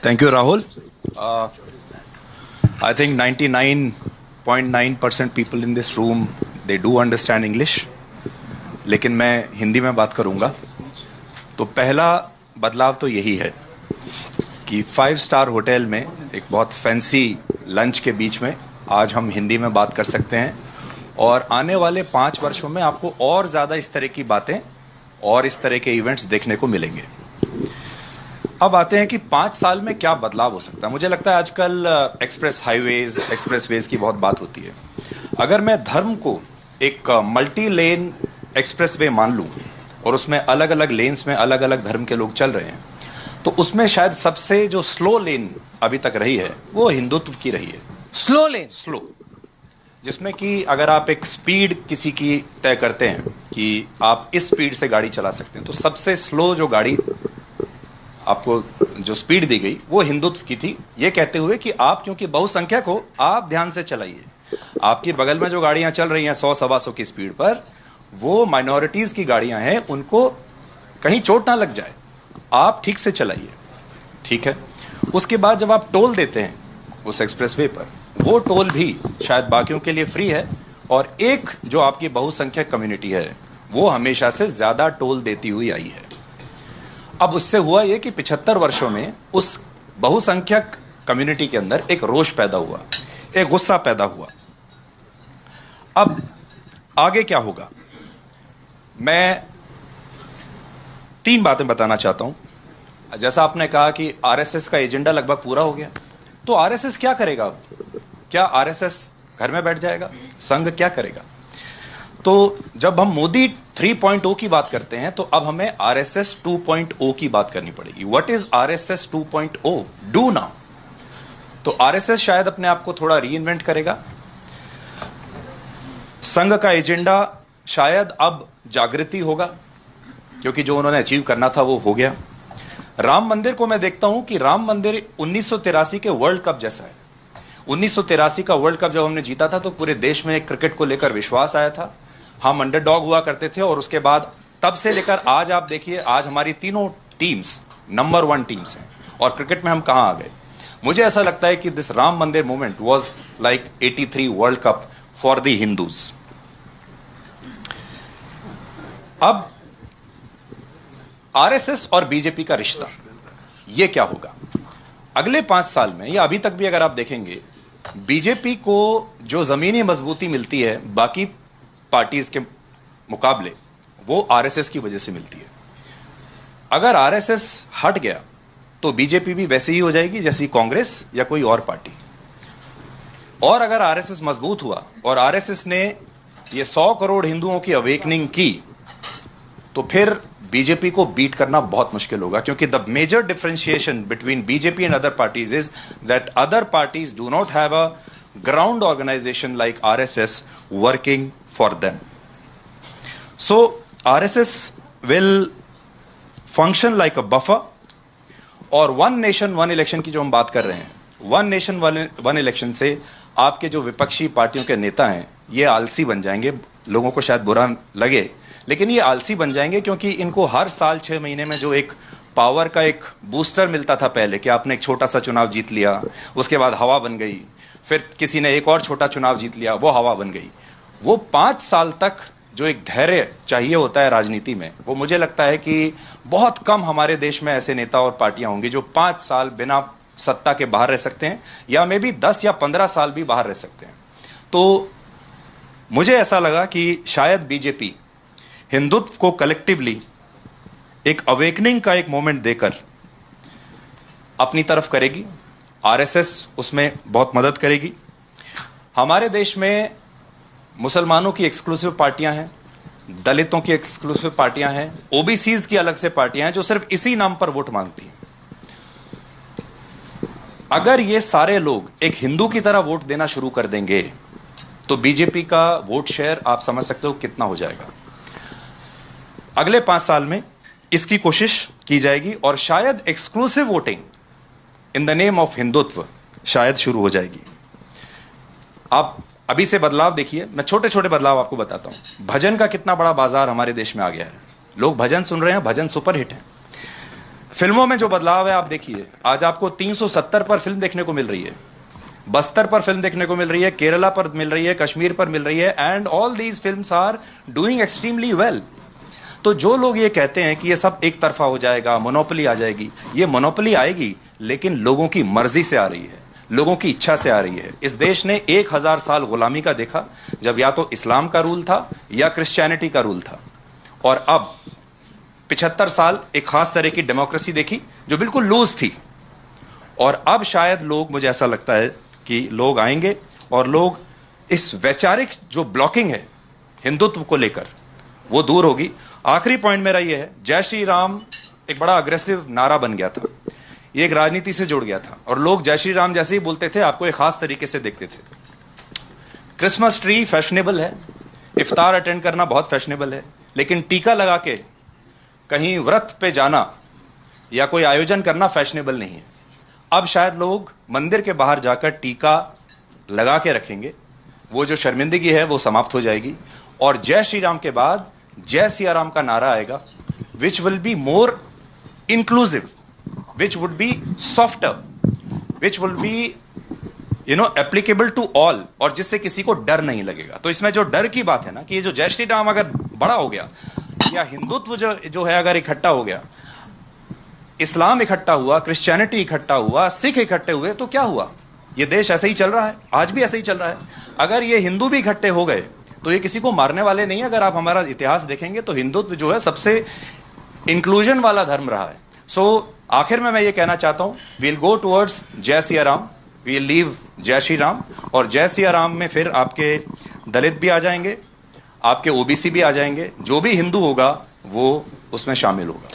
Thank you, Rahul. I think 99.9% people in this room, they do understand English. लेकिन मैं हिंदी में बात करूंगा। तो पहला बदलाव तो यही है कि 5 स्टार होटल में एक बहुत फैंसी लंच के बीच में आज हम हिंदी में बात कर सकते हैं और आने वाले 5 वर्षों में आपको और ज़्यादा इस तरह की बातें और इस तरह के इवेंट्स देखने को मिलेंगे। अब आते हैं कि 5 साल में क्या बदलाव हो सकता है। मुझे लगता है आजकल एक्सप्रेस हाईवेज, एक्सप्रेसवेज की बहुत बात होती है। अगर मैं धर्म को एक मल्टी लेन एक्सप्रेसवे मान लूं और उसमें अलग अलग लेन्स में अलग अलग धर्म के लोग चल रहे हैं, तो उसमें शायद सबसे जो स्लो लेन अभी तक रही है वो हिंदुत्व की रही है। स्लो लेन, स्लो, जिसमें कि अगर आप एक स्पीड किसी की तय करते हैं कि आप इस स्पीड से गाड़ी चला सकते हैं, तो सबसे स्लो जो गाड़ी आपको जो स्पीड दी गई वो हिंदुत्व की थी, ये कहते हुए कि आप क्योंकि बहुसंख्यक हो, आप ध्यान से चलाइए। आपकी बगल में जो गाड़ियां चल रही हैं 100-125 की स्पीड पर, वो माइनॉरिटीज की गाड़ियां हैं, उनको कहीं चोट ना लग जाए, आप ठीक से चलाइए। ठीक है। उसके बाद जब आप टोल देते हैं उस एक्सप्रेसवे पर, वो टोल भी शायद बाकियों के लिए फ्री है और एक जो आपकी बहुसंख्यक कम्युनिटी है वो हमेशा से ज्यादा टोल देती हुई आई है। अब उससे हुआ यह कि 75 वर्षों में उस बहुसंख्यक कम्युनिटी के अंदर एक रोष पैदा हुआ, एक गुस्सा पैदा हुआ। अब आगे क्या होगा, मैं 3 बातें बताना चाहता हूं। जैसा आपने कहा कि आरएसएस का एजेंडा लगभग पूरा हो गया, तो आरएसएस क्या करेगा? क्या आरएसएस घर में बैठ जाएगा? संघ क्या करेगा? तो जब हम मोदी 3.0 की बात करते हैं तो अब हमें आरएसएस 2.0 की बात करनी पड़ेगी। What is RSS 2.0? Do now. तो आरएसएस शायद अपने आप को थोड़ा रीइन्वेंट करेगा। संघ का एजेंडा शायद अब जागृति होगा, क्योंकि जो उन्होंने अचीव करना था वो हो गया। राम मंदिर को मैं देखता हूं कि राम मंदिर 1983 के वर्ल्ड कप जैसा है। 1983 का वर्ल्ड कप जब हमने जीता था तो पूरे देश में क्रिकेट को लेकर विश्वास आया था। हम अंडरडॉग हुआ करते थे और उसके बाद तब से लेकर आज आप देखिए, आज हमारी तीनों टीम्स नंबर 1 टीम्स हैं और क्रिकेट में हम कहां आ गए। मुझे ऐसा लगता है कि दिस राम मंदिर movement was like 83 world cup for the Hindus. अब आरएसएस और बीजेपी का रिश्ता, यह क्या होगा अगले 5 साल में, या अभी तक भी अगर आप देखेंगे, बीजेपी को जो जमीनी मजबूती मिलती है बाकी पार्टीज के मुकाबले, वो आरएसएस की वजह से मिलती है। अगर आरएसएस हट गया तो बीजेपी भी वैसे ही हो जाएगी जैसी कांग्रेस या कोई और पार्टी। और अगर आरएसएस मजबूत हुआ और आरएसएस ने ये 100 करोड़ हिंदुओं की अवेकनिंग की, तो फिर बीजेपी को बीट करना बहुत मुश्किल होगा, क्योंकि the major differentiation between BJP and other parties is that other parties do not have a ground organisation like RSS working for them. So RSS will function like a buffer. और 1 nation 1 election की जो हम बात कर रहे हैं, 1 nation 1 election से आपके जो विपक्षी पार्टियों के नेता हैं ये आलसी बन जाएंगे। लोगों को शायद बुरा लगे, लेकिन ये आलसी बन जाएंगे, क्योंकि इनको हर साल 6 महीने में जो एक पावर का एक बूस्टर मिलता था पहले, कि आपने एक छोटा सा चुनाव जीत लिया, उसके बाद हवा बन गई, फिर किसी ने एक और छोटा चुनाव जीत लिया, वो हवा बन गई। वो 5 साल तक जो एक धैर्य चाहिए होता है राजनीति में, वो मुझे लगता है कि बहुत कम हमारे देश में ऐसे नेता और पार्टियां होंगी जो 5 साल बिना सत्ता के बाहर रह सकते हैं, या मे बी 10 या 15 साल भी बाहर रह सकते हैं। तो मुझे ऐसा लगा कि शायद बीजेपी हिंदुत्व को कलेक्टिवली एक अवेकनिंग का एक मोमेंट देकर अपनी तरफ करेगी। आरएसएस उसमें बहुत मदद करेगी। हमारे देश में मुसलमानों की एक्सक्लूसिव पार्टियां हैं, दलितों की एक्सक्लूसिव पार्टियां हैं, ओबीसीज की अलग से पार्टियां हैं जो सिर्फ इसी नाम पर वोट मांगती हैं। अगर ये सारे लोग एक हिंदू की तरह वोट देना शुरू कर देंगे तो बीजेपी का वोट शेयर आप समझ सकते हो कितना हो जाएगा। अगले 5 साल में इसकी कोशिश की जाएगी और शायद exclusive voting in the name of Hindutva शायद शुरू हो जाएगी। आप अभी से बदलाव देखिए, मैं छोटे छोटे बदलाव आपको बताता हूं। भजन का कितना बड़ा बाजार हमारे देश में आ गया है। लोग भजन सुन रहे हैं, भजन सुपर हिट है। फिल्मों में जो बदलाव है आप देखिए, आज आपको 370 पर फिल्म देखने को मिल रही है, बस्तर पर फिल्म देखने को मिल रही है, केरला पर मिल रही है, कश्मीर पर मिल रही है, and all these films are doing extremely well. तो जो लोग ये कहते हैं कि ये सब एक तरफा हो जाएगा, मोनोपोली आ जाएगी, ये मोनोपोली आएगी लेकिन लोगों की मर्जी से आ रही है, लोगों की इच्छा से आ रही है। इस देश ने 1000 साल गुलामी का देखा, जब या तो इस्लाम का रूल था या क्रिश्चियनिटी का रूल था, और अब 75 साल एक खास तरह की डेमोक्रेसी देखी जो बिल्कुल लूज थी। और अब शायद लोग, मुझे ऐसा लगता है कि लोग आएंगे और लोग इस वैचारिक जो ब्लॉकिंग है हिंदुत्व को लेकर, वो दूर होगी। आखिरी पॉइंट मेरा ये है, जय श्री राम एक बड़ा अग्रेसिव नारा बन गया था, ये एक राजनीति से जुड़ गया था, और लोग जय श्री राम जैसे ही बोलते थे आपको एक खास तरीके से देखते थे। क्रिसमस ट्री फैशनेबल है, इफ्तार अटेंड करना बहुत फैशनेबल है, लेकिन टीका लगा के कहीं व्रत पे जाना या कोई आयोजन करना फैशनेबल नहीं है। अब शायद लोग मंदिर के बाहर जाकर टीका लगा के रखेंगे, वो जो शर्मिंदगी है वो समाप्त हो जाएगी, और जय श्री राम के बाद जय सिया राम का नारा आएगा, which will be more inclusive, which would be softer, which will be applicable to all, और जिससे किसी को डर नहीं लगेगा। तो इसमें जो डर की बात है ना, कि ये जो जय श्री राम अगर बड़ा हो गया, या हिंदुत्व जो है अगर इकट्ठा हो गया, इस्लाम इकट्ठा हुआ, क्रिश्चियनिटी इकट्ठा हुआ, सिख इकट्ठे हुए, तो क्या हुआ? ये देश ऐसे ही चल रहा है, आज भी ऐसे ही चल रहा है। अगर ये हिंदू भी इकट्ठे हो गए तो ये किसी को मारने वाले नहीं है। अगर आप हमारा इतिहास देखेंगे तो हिंदुत्व जो है सबसे इंक्लूजन वाला धर्म रहा है। आखिर में मैं ये कहना चाहता हूं, वील गो टुवर्ड्स जय सिया राम, वील लीव जय श्री राम, और जय सिया राम में फिर आपके दलित भी आ जाएंगे, आपके ओबीसी भी आ जाएंगे, जो भी हिंदू होगा वो उसमें शामिल होगा।